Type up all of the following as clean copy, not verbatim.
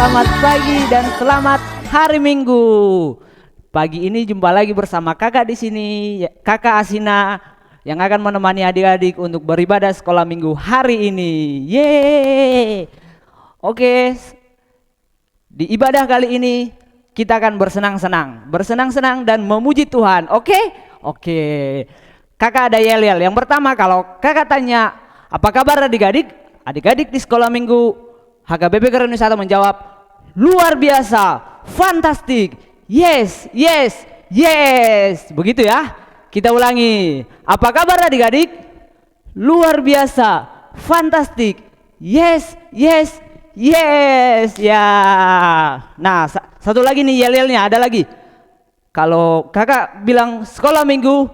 selamat pagi dan selamat hari Minggu. Pagi ini jumpa lagi bersama kakak di sini, kakak Asina yang akan menemani adik-adik untuk beribadah sekolah Minggu hari ini. Yeay. Oke, di ibadah kali ini kita akan bersenang-senang dan memuji Tuhan. Oke? Oke. Kakak ada yel-yel. Yang pertama, kalau kakak tanya, apa kabar adik-adik? Adik-adik di sekolah Minggu HKBP Keren Wisata menjawab, luar biasa, fantastik, yes, yes, yes. Begitu ya. Kita ulangi. Apa kabar adik-adik? Luar biasa, fantastik, yes, yes, yes. Ya. Nah, satu lagi nih yel-yelnya, ada lagi. Kalau kakak bilang sekolah Minggu,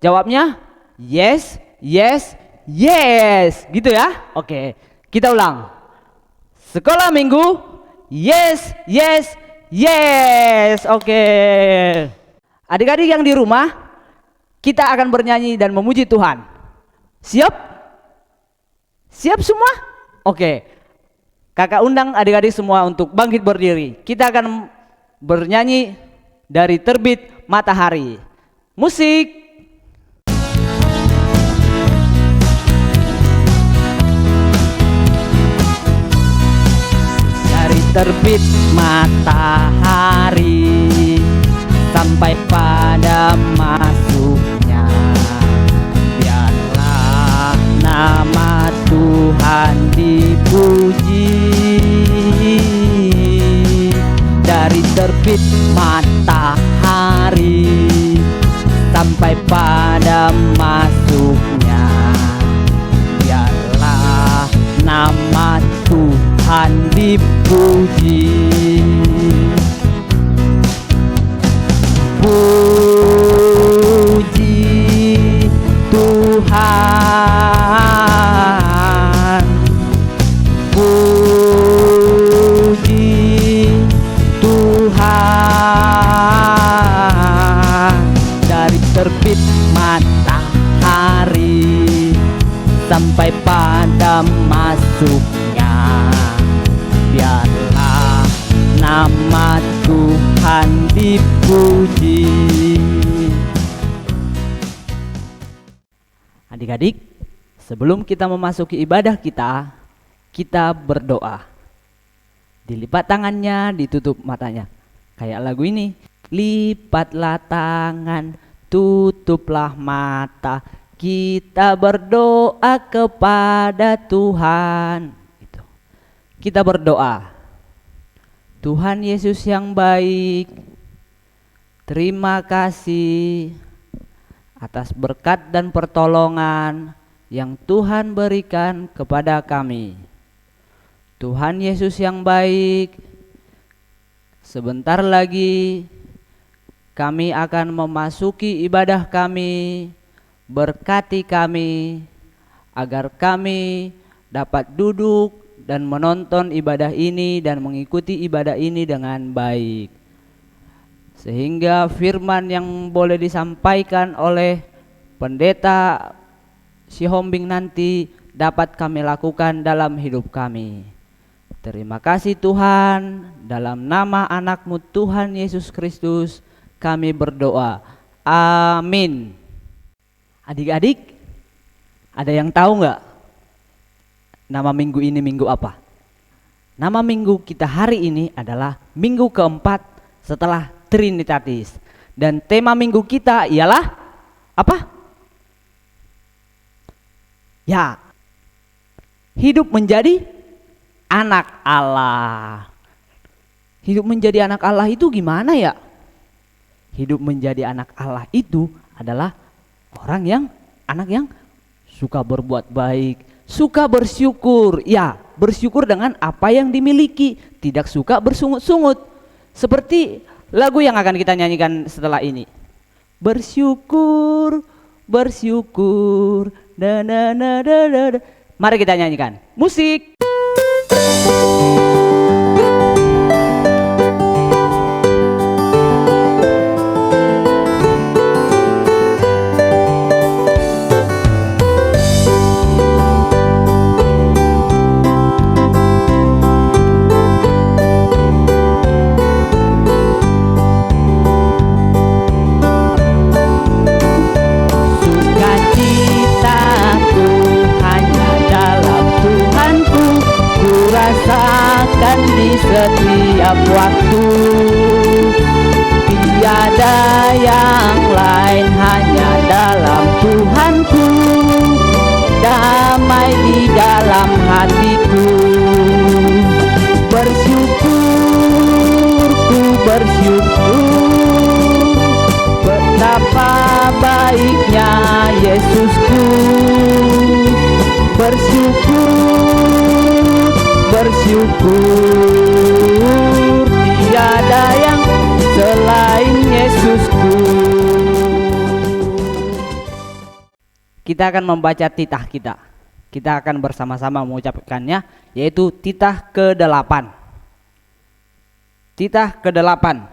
jawabnya yes, yes, yes. Gitu ya. Oke, kita ulang. Sekolah Minggu, yes, yes, yes. Oke. Adik-adik yang di rumah, kita akan bernyanyi dan memuji Tuhan. Siap? Siap semua? Oke. Kakak undang adik-adik semua untuk bangkit berdiri. Kita akan bernyanyi dari Terbit Matahari. Musik. Terbit matahari sampai pada masuknya, biarlah nama Tuhan dipuji. Dari terbit matahari sampai pada masuknya, biarlah nama Tuhan dipuji. Puji Tuhan, puji Tuhan. Dari terbit matahari sampai pada masuknya, biarlah nama Tuhan dipuji. Adik-adik, sebelum kita memasuki ibadah kita berdoa. Dilipat tangannya, ditutup matanya. Kayak lagu ini. Lipatlah tangan, tutuplah mata, kita berdoa kepada Tuhan. Kita berdoa. Tuhan Yesus yang baik, terima kasih atas berkat dan pertolongan yang Tuhan berikan kepada kami. Tuhan Yesus yang baik, sebentar lagi kami akan memasuki ibadah kami. Berkati kami agar kami dapat duduk dan menonton ibadah ini dan mengikuti ibadah ini dengan baik, sehingga firman yang boleh disampaikan oleh pendeta Sihombing nanti dapat kami lakukan dalam hidup kami. Terima kasih Tuhan, dalam nama anak-Mu Tuhan Yesus Kristus kami berdoa, amin. Adik-adik, ada yang tahu nggak nama minggu ini minggu apa? Nama minggu kita hari ini adalah minggu keempat setelah Trinitatis. Dan tema minggu kita ialah apa? Ya, hidup menjadi anak Allah. Hidup menjadi anak Allah itu gimana ya? Hidup menjadi anak Allah itu adalah anak yang suka berbuat baik, suka bersyukur. Ya, bersyukur dengan apa yang dimiliki, tidak suka bersungut-sungut. Seperti lagu yang akan kita nyanyikan setelah ini. Bersyukur, bersyukur, da da da da da. Mari kita nyanyikan. Musik. hatiku. Bersyukur, ku bersyukur, betapa baiknya Yesusku. Bersyukur, bersyukur, tiada yang selain Yesusku. Kita akan membaca titah kita. Kita akan bersama-sama mengucapkannya, yaitu titah ke-8. Titah ke-8.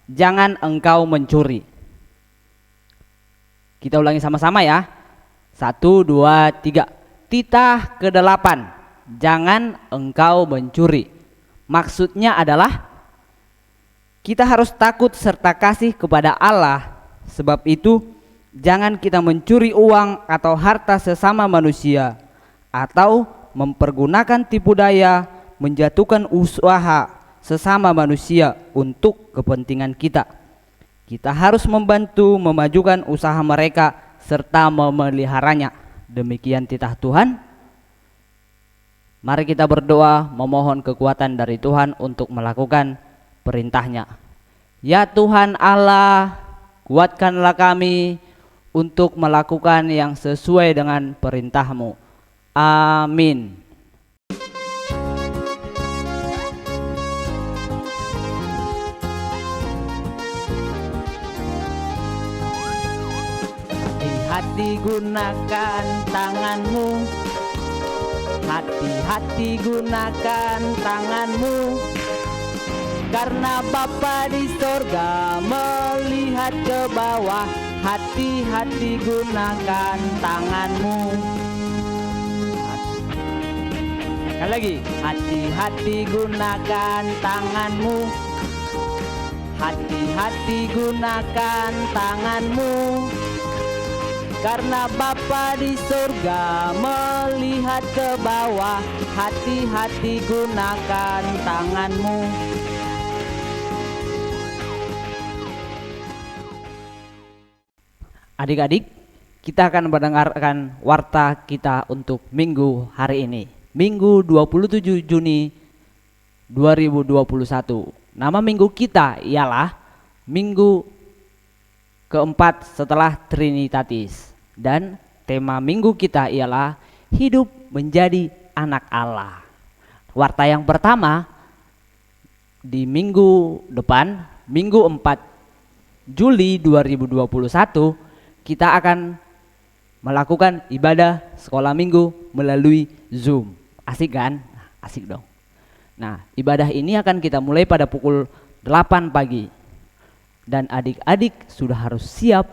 Jangan engkau mencuri. Kita ulangi sama-sama ya. 1, 2, 3. Titah ke-8. Jangan engkau mencuri. Maksudnya adalah kita harus takut serta kasih kepada Allah. Sebab itu jangan kita mencuri uang atau harta sesama manusia, atau mempergunakan tipu daya menjatuhkan usaha sesama manusia untuk kepentingan kita. Kita harus membantu memajukan usaha mereka serta memeliharanya. Demikian titah Tuhan. Mari kita berdoa memohon kekuatan dari Tuhan untuk melakukan perintahnya. Ya Tuhan Allah, kuatkanlah kami untuk melakukan yang sesuai dengan perintah-Mu. Amin. Hati-hati gunakan tanganmu, hati-hati gunakan tanganmu, karena Bapa di sorga melihat ke bawah. Hati-hati gunakan tanganmu. Sekali lagi, hati-hati gunakan tanganmu, hati-hati gunakan tanganmu, karena Bapa di surga melihat ke bawah. Hati-hati gunakan tanganmu. Adik-adik, kita akan mendengarkan warta kita untuk minggu hari ini, Minggu 27 Juni 2021. Nama minggu kita ialah Minggu keempat setelah Trinitatis. Dan tema minggu kita ialah hidup menjadi anak Allah. Warta yang pertama di minggu depan, Minggu 4 Juli 2021, kita akan melakukan ibadah sekolah minggu melalui Zoom. Asik kan? Asik dong. Nah, ibadah ini akan kita mulai pada pukul 8 pagi. Dan adik-adik sudah harus siap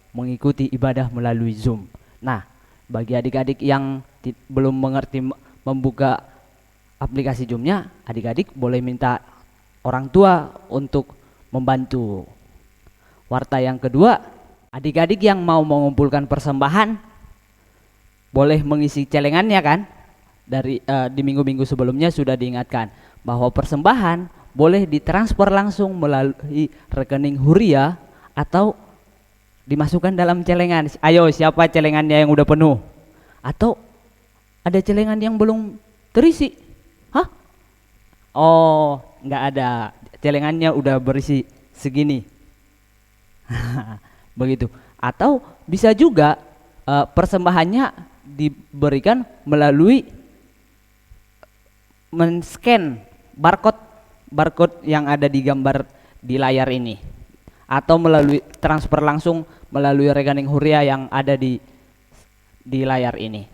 mengikuti ibadah melalui Zoom. Nah, bagi adik-adik yang belum mengerti membuka aplikasi Zoom-nya, adik-adik boleh minta orang tua untuk membantu. Warta yang kedua, adik-adik yang mau mengumpulkan persembahan boleh mengisi celengannya kan? Di minggu-minggu sebelumnya sudah diingatkan bahwa persembahan boleh ditransfer langsung melalui rekening Huria atau dimasukkan dalam celengan. Ayo, siapa celengannya yang udah penuh? Atau ada celengan yang belum terisi? Hah? Oh, nggak ada. Celengannya udah berisi segini. Begitu. Atau bisa juga persembahannya diberikan melalui men-scan barcode yang ada di gambar di layar ini, atau melalui transfer langsung melalui rekening Huria yang ada di layar ini.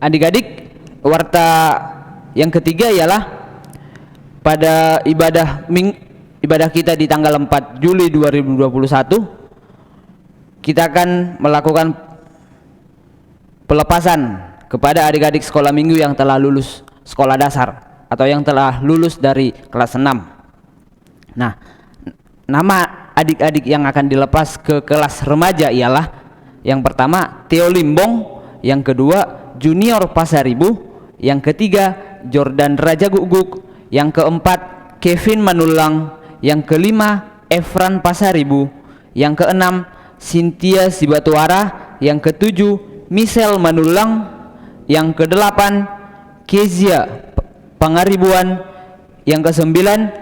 Adik-adik, warta yang ketiga ialah pada ibadah kita di tanggal 4 Juli 2021, kita akan melakukan pelepasan kepada adik-adik sekolah minggu yang telah lulus sekolah dasar atau yang telah lulus dari kelas 6. Nah, nama adik-adik yang akan dilepas ke kelas remaja ialah yang pertama Theo Limbong, yang kedua Junior Pasaribu, yang ketiga Jordan Raja Guguk, yang keempat Kevin Manulang, yang kelima Efran Pasaribu, yang keenam Cynthia Sibatuara, yang ketujuh Michelle Manulang, yang kedelapan Kezia Pangaribuan, yang ke-9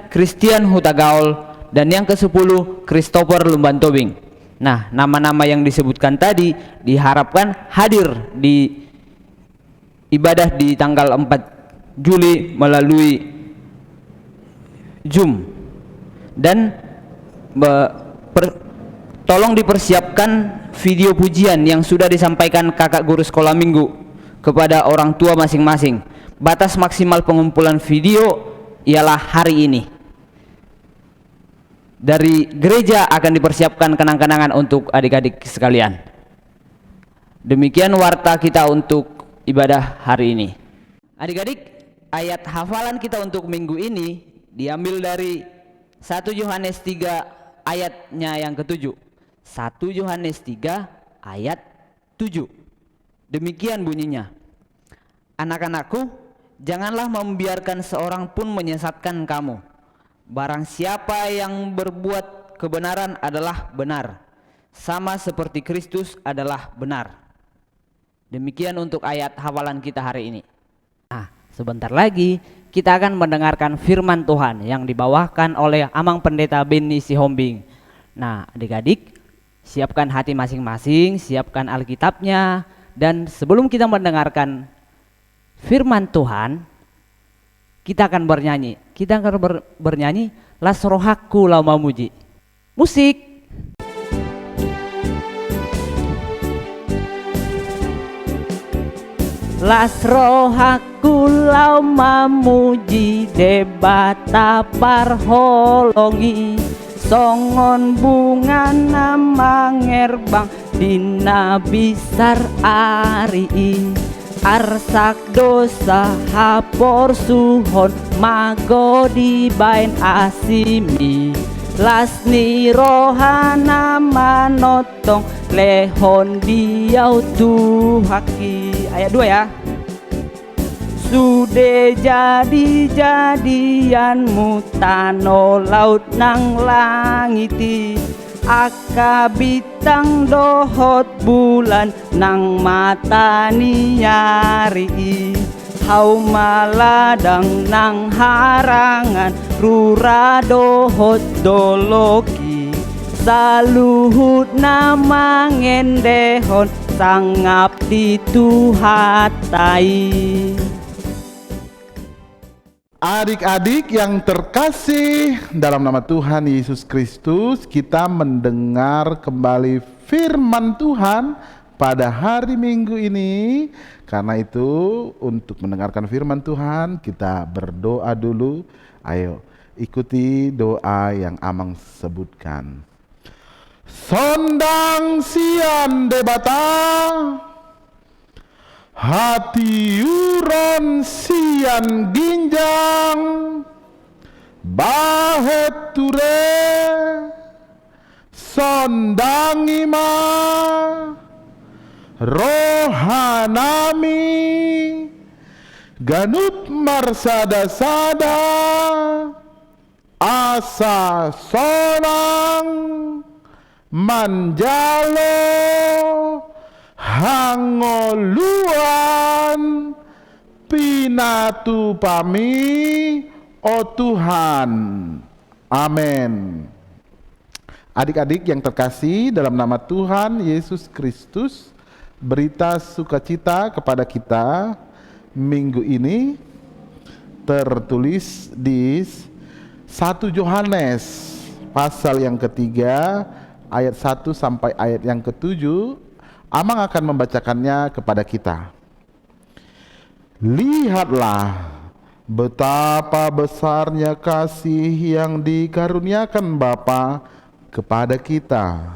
Christian Hutagaol, dan yang ke-10 Christopher Lumbantobing. Nah, nama-nama yang disebutkan tadi diharapkan hadir di ibadah di tanggal 4 Juli melalui Zoom. Dan tolong dipersiapkan video pujian yang sudah disampaikan kakak guru sekolah minggu kepada orang tua masing-masing. Batas maksimal pengumpulan video ialah hari ini. Dari gereja akan dipersiapkan kenang-kenangan untuk adik-adik sekalian. Demikian warta kita untuk ibadah hari ini. Adik-adik, ayat hafalan kita untuk minggu ini diambil dari 1 Yohanes 3 ayatnya yang ke-7. 1 Yohanes 3 ayat 7. Demikian bunyinya. Anak-anakku, janganlah membiarkan seorang pun menyesatkan kamu. Barang siapa yang berbuat kebenaran adalah benar, sama seperti Kristus adalah benar. Demikian untuk ayat hafalan kita hari ini. Nah, sebentar lagi kita akan mendengarkan firman Tuhan yang dibawakan oleh Amang Pendeta Beni Sihombing. Nah, adik-adik, siapkan hati masing-masing, siapkan Alkitabnya, dan sebelum kita mendengarkan firman Tuhan, kita akan bernyanyi. Kita akan bernyanyi Las Rohaku Lau Mamuji. Musik. Las Rohaku Lau Mamuji debata parholongi, songon bunga nama ngerbang dina bisar ari. Arsak dosa hapor suhon mago di bain asimi, lasni rohana manotong lehon diau tuhaki. Ayat 2 ya. Sude jadi-jadianmu tano laut nang langiti, aka bitang dohot bulan nang mata niari, hau maladang nang harangan rura dohot doloki, saluhut nama ngendehon sangap dituhatai. Adik-adik yang terkasih dalam nama Tuhan Yesus Kristus, kita mendengar kembali firman Tuhan pada hari Minggu ini. Karena itu, untuk mendengarkan firman Tuhan, kita berdoa dulu. Ayo, ikuti doa yang Amang sebutkan. Sondang sian debata, hati uron sian ginjang, bahet ture sondangi ma rohanami, ganut marsada-sada asa sonang manjalo hangoluan pinatu pami, oh Tuhan. Amin. Adik-adik yang terkasih dalam nama Tuhan Yesus Kristus, berita sukacita kepada kita minggu ini tertulis di 1 Yohanes pasal yang ketiga ayat 1 sampai ayat yang ke-7. Amang akan membacakannya kepada kita. Lihatlah betapa besarnya kasih yang dikaruniakan Bapa kepada kita,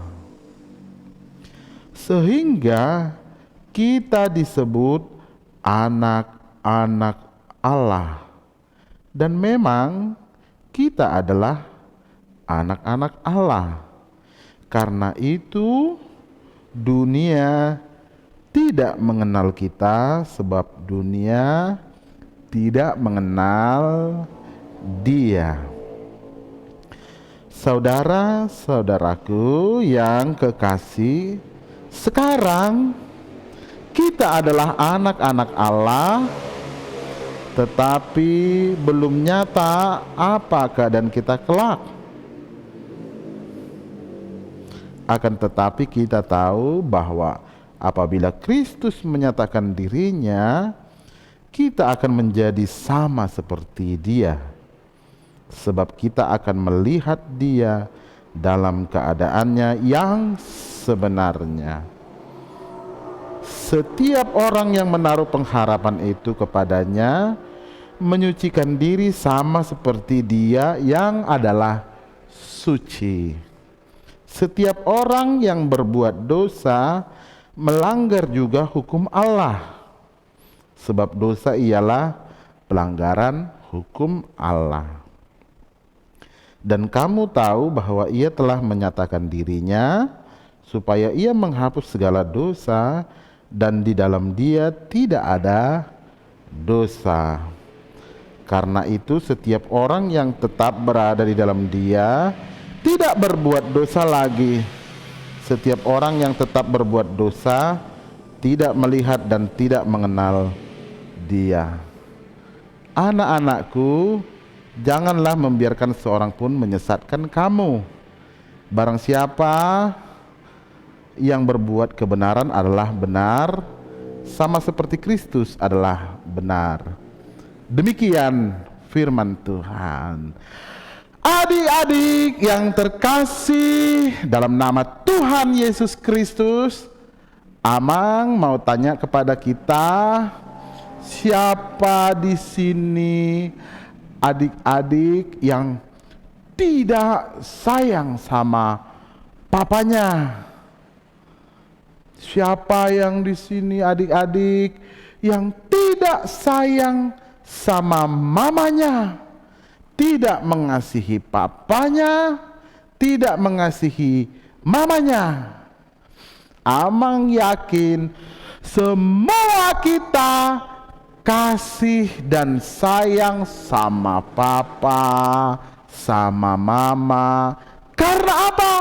sehingga kita disebut anak-anak Allah. Dan memang kita adalah anak-anak Allah. Karena itu dunia tidak mengenal kita, sebab dunia tidak mengenal Dia. Saudara-saudaraku yang kekasih, sekarang kita adalah anak-anak Allah tetapi belum nyata apa keadaan kita kelak. Akan tetapi kita tahu bahwa apabila Kristus menyatakan dirinya, kita akan menjadi sama seperti Dia, sebab kita akan melihat Dia dalam keadaannya yang sebenarnya. Setiap orang yang menaruh pengharapan itu kepadanya menyucikan diri sama seperti Dia yang adalah suci. Setiap orang yang berbuat dosa melanggar juga hukum Allah, sebab dosa ialah pelanggaran hukum Allah. Dan kamu tahu bahwa Ia telah menyatakan dirinya supaya Ia menghapus segala dosa, dan di dalam Dia tidak ada dosa. Karena itu setiap orang yang tetap berada di dalam Dia tidak berbuat dosa lagi. Setiap orang yang tetap berbuat dosa tidak melihat dan tidak mengenal Dia. Anak-anakku, janganlah membiarkan seorang pun menyesatkan kamu. Barang siapa yang berbuat kebenaran adalah benar, sama seperti Kristus adalah benar. Demikian firman Tuhan. Adik-adik yang terkasih dalam nama Tuhan Yesus Kristus, Amang mau tanya kepada kita, siapa di sini adik-adik yang tidak sayang sama papanya? Siapa yang di sini adik-adik yang tidak sayang sama mamanya, tidak mengasihi papanya, tidak mengasihi mamanya? Amang yakin semua kita kasih dan sayang sama papa, sama mama. Karena apa?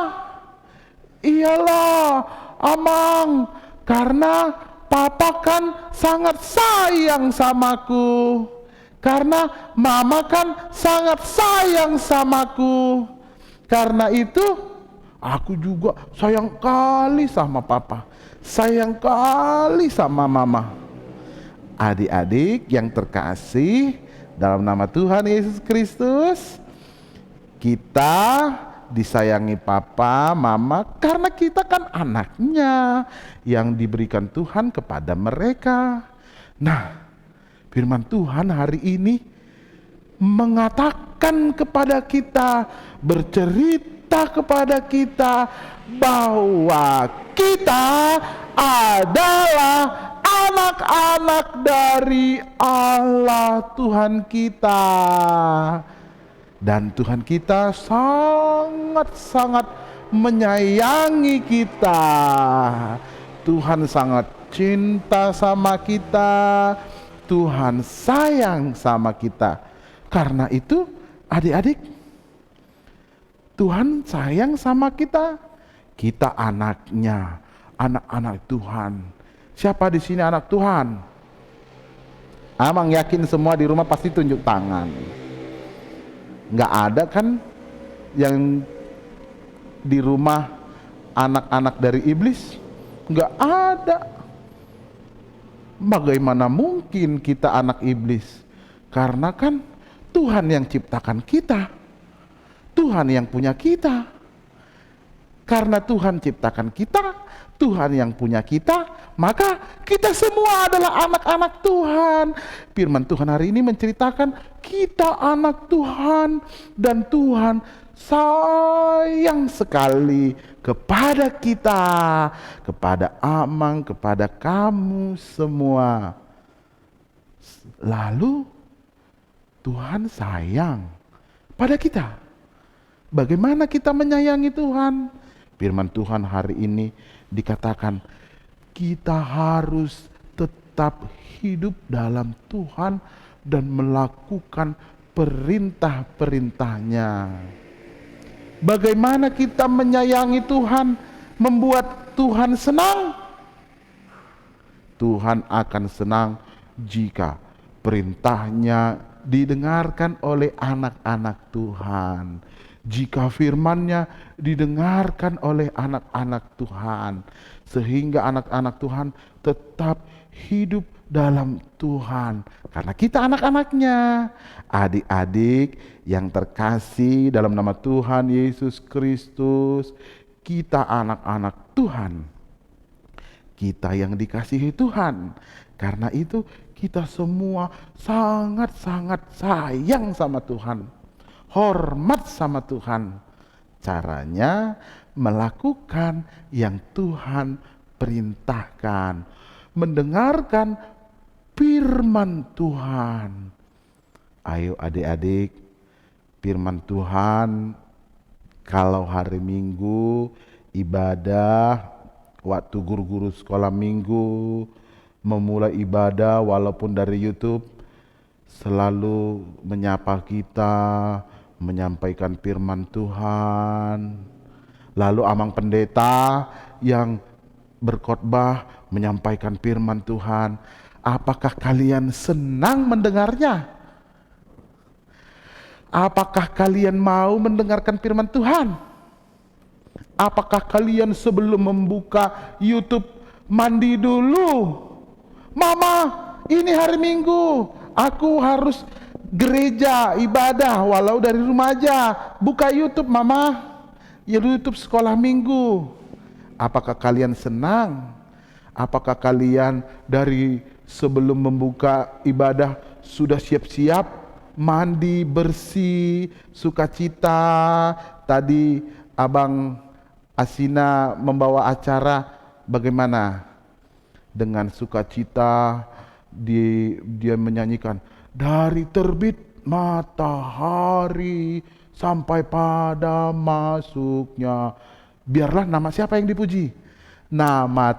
Iyalah Amang, karena papa kan sangat sayang samaku, karena mama kan sangat sayang samaku. Karena itu aku juga sayang kali sama papa, sayang kali sama mama. Adik-adik yang terkasih dalam nama Tuhan Yesus Kristus, kita disayangi papa, mama karena kita kan anaknya yang diberikan Tuhan kepada mereka. Nah, firman Tuhan hari ini mengatakan kepada kita, bercerita kepada kita bahwa kita adalah anak-anak dari Allah Tuhan kita. Dan Tuhan kita sangat-sangat menyayangi kita. Tuhan sangat cinta sama kita. Tuhan sayang sama kita. Karena itu adik-adik, Tuhan sayang sama kita. Kita anaknya, anak-anak Tuhan. Siapa di sini anak Tuhan? Amang yakin semua di rumah pasti tunjuk tangan. Nggak ada kan yang di rumah anak-anak dari iblis? Nggak ada. Bagaimana mungkin kita anak iblis? Karena kan Tuhan yang ciptakan kita, Tuhan yang punya kita. Karena Tuhan ciptakan kita, Tuhan yang punya kita, maka kita semua adalah anak-anak Tuhan. Firman Tuhan hari ini menceritakan kita anak Tuhan, dan Tuhan sayang sekali kepada kita, kepada Amang, kepada kamu semua. Lalu Tuhan sayang pada kita. Bagaimana kita menyayangi Tuhan? Firman Tuhan hari ini dikatakan kita harus tetap hidup dalam Tuhan dan melakukan perintah-perintahnya. Bagaimana kita menyayangi Tuhan, membuat Tuhan senang? Tuhan akan senang jika perintahnya didengarkan oleh anak-anak Tuhan, jika firman-Nya didengarkan oleh anak-anak Tuhan, sehingga anak-anak Tuhan tetap hidup dalam Tuhan, karena kita anak-anaknya. Adik-adik yang terkasih dalam nama Tuhan Yesus Kristus, kita anak-anak Tuhan, kita yang dikasihi Tuhan. Karena itu kita semua sangat-sangat sayang sama Tuhan, hormat sama Tuhan. Caranya melakukan yang Tuhan perintahkan, mendengarkan firman Tuhan. Ayo adik-adik, firman Tuhan kalau hari Minggu ibadah, waktu guru-guru sekolah minggu memulai ibadah walaupun dari YouTube, selalu menyapa kita, menyampaikan firman Tuhan. Lalu amang pendeta yang berkhotbah menyampaikan firman Tuhan. Apakah kalian senang mendengarnya? Apakah kalian mau mendengarkan firman Tuhan? Apakah kalian sebelum membuka YouTube mandi dulu? Mama, ini hari Minggu, aku harus gereja ibadah walau dari rumah aja. Buka YouTube Mama, ya YouTube sekolah minggu. Apakah kalian senang? Apakah kalian dari sebelum membuka ibadah sudah siap-siap mandi bersih, sukacita? Tadi Abang Asina membawa acara bagaimana? Dengan sukacita dia menyanyikan dari terbit matahari sampai pada masuknya. Biarlah nama siapa yang dipuji? Nama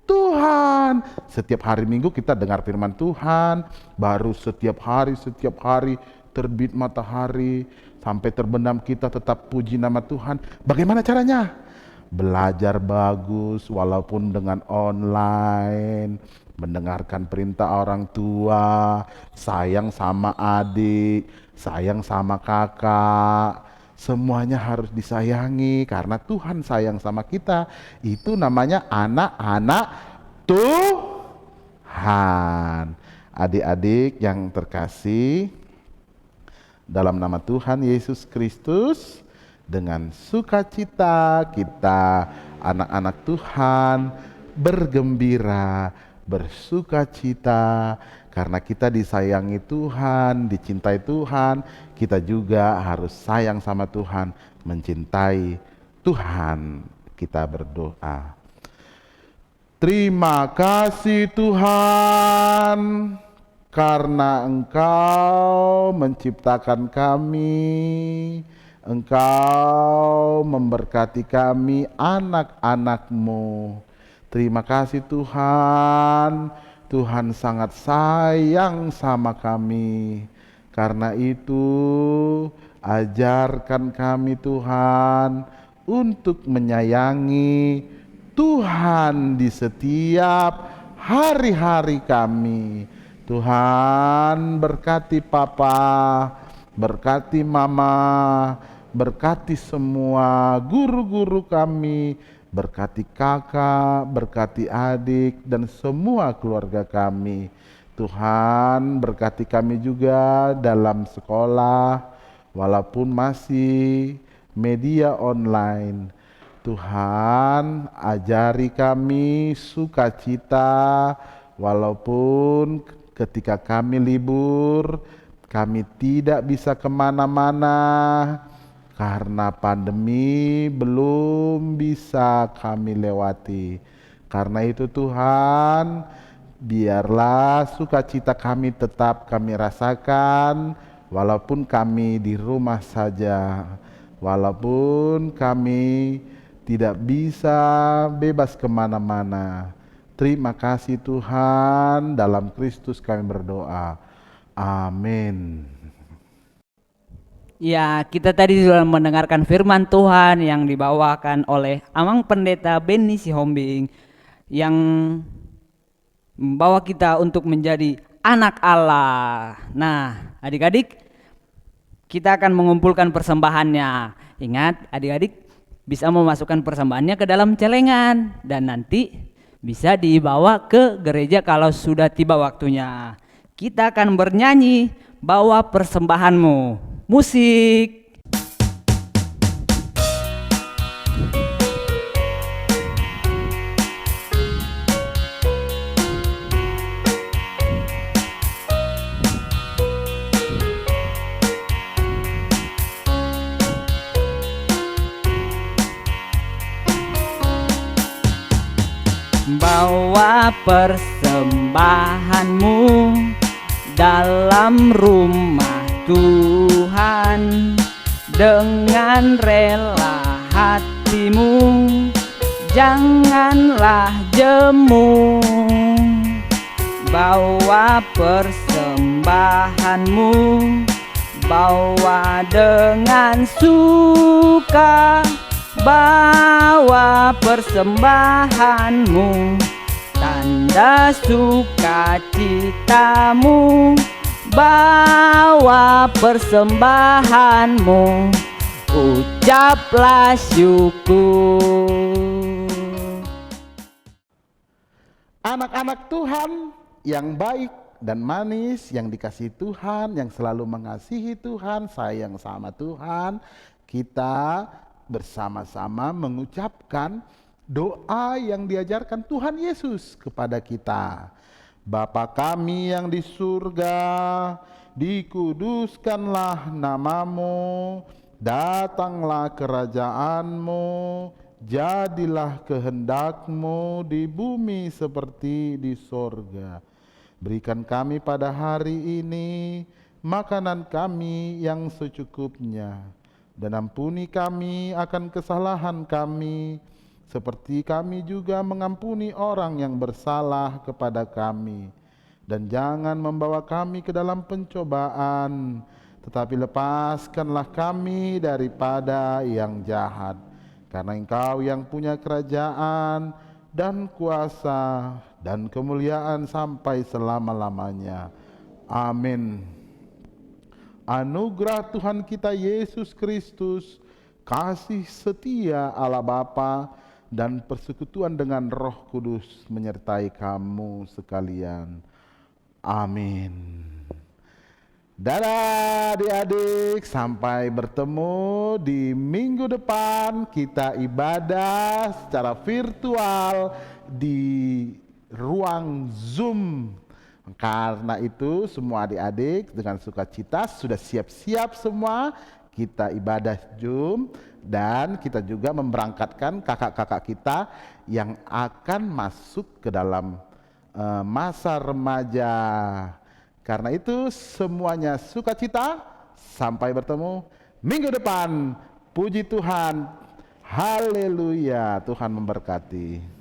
Tuhan. Setiap hari Minggu kita dengar firman Tuhan, baru setiap hari terbit matahari sampai terbenam kita tetap puji nama Tuhan. Bagaimana caranya? Belajar bagus walaupun dengan online, mendengarkan perintah orang tua, sayang sama adik, sayang sama kakak. Semuanya harus disayangi karena Tuhan sayang sama kita. Itu namanya anak-anak Tuhan. Adik-adik yang terkasih dalam nama Tuhan Yesus Kristus, dengan sukacita kita anak-anak Tuhan bergembira, bersukacita karena kita disayangi Tuhan, dicintai Tuhan. Kita juga harus sayang sama Tuhan, mencintai Tuhan. Kita berdoa. Terima kasih Tuhan, karena Engkau menciptakan kami, Engkau memberkati kami anak-anak-Mu. Terima kasih Tuhan, Tuhan sangat sayang sama kami. Karena itu ajarkan kami Tuhan untuk menyayangi Tuhan di setiap hari-hari kami. Tuhan berkati Papa, berkati Mama, berkati semua guru-guru kami, berkati kakak, berkati adik dan semua keluarga kami. Tuhan berkati kami juga dalam sekolah walaupun masih media online. Tuhan ajari kami sukacita walaupun ketika kami libur, kami tidak bisa kemana-mana karena pandemi belum bisa kami lewati. Karena itu Tuhan, biarlah sukacita kami tetap kami rasakan walaupun kami di rumah saja, walaupun kami tidak bisa bebas kemana-mana. Terima kasih Tuhan, dalam Kristus kami berdoa. Amin. Ya, kita tadi sudah mendengarkan firman Tuhan yang dibawakan oleh Amang Pendeta Benny Sihombing yang membawa kita untuk menjadi anak Allah. Nah, adik-adik, kita akan mengumpulkan persembahannya. Ingat, adik-adik bisa memasukkan persembahannya ke dalam celengan dan nanti bisa dibawa ke gereja kalau sudah tiba waktunya. Kita akan bernyanyi, bawa persembahanmu. Musik. Bawa persembahanmu dalam rumah Tuhan dengan rela hatimu, janganlah jemu. Bawa persembahanmu, bawa dengan suka. Bawa persembahanmu, tanda sukacitamu. Bawa persembahanmu, ucaplah syukur. Anak-anak Tuhan yang baik dan manis, yang dikasihi Tuhan, yang selalu mengasihi Tuhan, sayang sama Tuhan, kita bersama-sama mengucapkan doa yang diajarkan Tuhan Yesus kepada kita. Bapa kami yang di surga, dikuduskanlah namamu, datanglah kerajaanmu, jadilah kehendakmu di bumi seperti di sorga. Berikan kami pada hari ini makanan kami yang secukupnya, dan ampuni kami akan kesalahan kami, seperti kami juga mengampuni orang yang bersalah kepada kami. Dan jangan membawa kami ke dalam pencobaan, tetapi lepaskanlah kami daripada yang jahat. Karena Engkau yang punya kerajaan dan kuasa dan kemuliaan sampai selama-lamanya. Amin. Anugerah Tuhan kita Yesus Kristus, kasih setia Allah Bapa, dan persekutuan dengan Roh Kudus menyertai kamu sekalian. Amin. Dadah adik-adik, sampai bertemu di minggu depan. Kita ibadah secara virtual di ruang Zoom. Karena itu semua adik-adik dengan sukacita sudah siap-siap semua, kita ibadah Zoom, dan kita juga memberangkatkan kakak-kakak kita yang akan masuk ke dalam masa remaja. Karena itu semuanya sukacita, sampai bertemu minggu depan. Puji Tuhan, haleluya, Tuhan memberkati.